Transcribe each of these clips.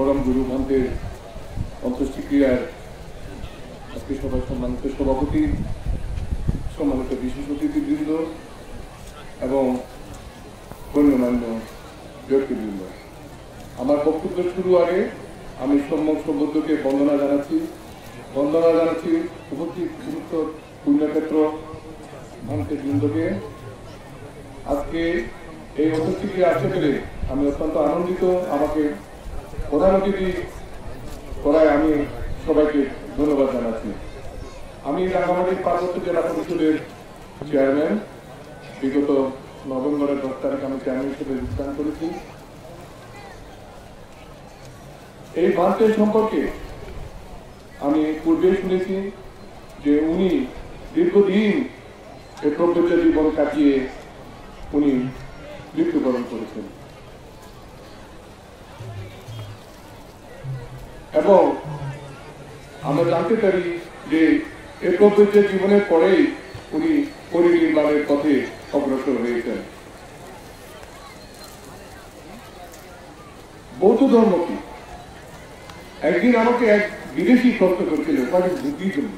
পরম গুরু মন্ত্রের অন্ত্যেষ্টিক্রিয়ার আজকে সভায় সম্মানিত সভাপতি, সম্মানিত বিশেষ অতিথিবৃন্দ এবং গণ্যমান্য ব্যক্তিবৃন্দ, আমার বক্তব্য শুরু আগে আমি সম্যক সম্বুদ্ধকে বন্দনা জানাচ্ছি উপস্থিত সমস্ত পুণ্যক্ষেত্র মন্ত্রের বৃন্দকে। আজকে এই অতিথিকে আসতে পেরে আমি অত্যন্ত আনন্দিত। আমাকে প্রধান অতিথি করায় আমি সবাইকে ধন্যবাদ জানাচ্ছি। আমি রাঙামাটি পার্বত্য জেলা পরিষদের চেয়ারম্যান, বিগত নভেম্বরের 10 তারিখ আমি চেয়ারম্যান হিসেবে যোগদান করেছি। এই বাঁধের সম্পর্কে আমি পূর্বে শুনেছি যে উনি দীর্ঘদিন এই প্রবৃত্ত জীবন কাটিয়ে উনি মৃত্যুবরণ করেছেন এবং আমরা জানতে পারি যে এই প্রবৃত্ত জীবনের পরেই উনি পরিনির্বাণের পথে অগ্রসর হয়েছেন। বৌদ্ধ ধর্ম কি? একদিন আমাকে এক বিদেশি প্রশ্ন করছিল, বুদ্ধিজম।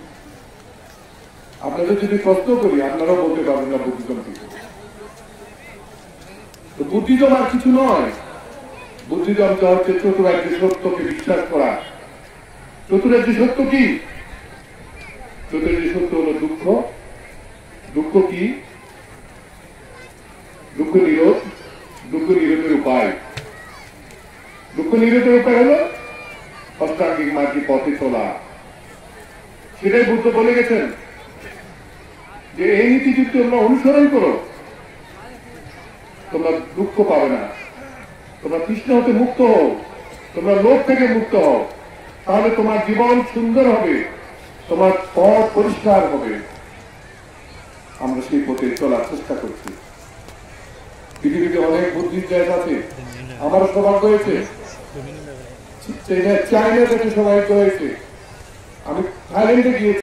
আপনাদের যদি প্রশ্ন করি আপনারাও বলতে পারবেন না বুদ্ধিজম কি। তো বুদ্ধিজম আর কিছু নয়। বুদ্ধিজম হচ্ছে চতুরার্য সত্যকে বিশ্বাস করা। চতুরার্য সত্য কি? চতুরার্য সত্য হল দুঃখ। দুঃখ কি? দুঃখ নিরোধ, দুঃখ নিরোধের উপায়। দুঃখ নিরোধের উপায় হল অষ্টাঙ্গিক মার্গী পথে চলা। সেটাই বুদ্ধ বলে গেছেন যে এই নীতি যদি তোমরা অনুসরণ করো তোমরা দুঃখ পাবে না, তোমরা তৃষ্ণ হতে মুক্ত হও, তোমরা লোভ থেকে মুক্ত হও, তাহলে তোমার জীবন সুন্দর হবে, তোমার পথ পরিষ্কার হবে। আমরা সেই পথে চলার চেষ্টা করছি। পৃথিবীতে অনেক বুদ্ধির জায়গা আছে। আমার সৌভাগ্য হয়েছে চাইনা থেকে সবাই হয়েছে। আমি থাইল্যান্ডে গিয়েছি।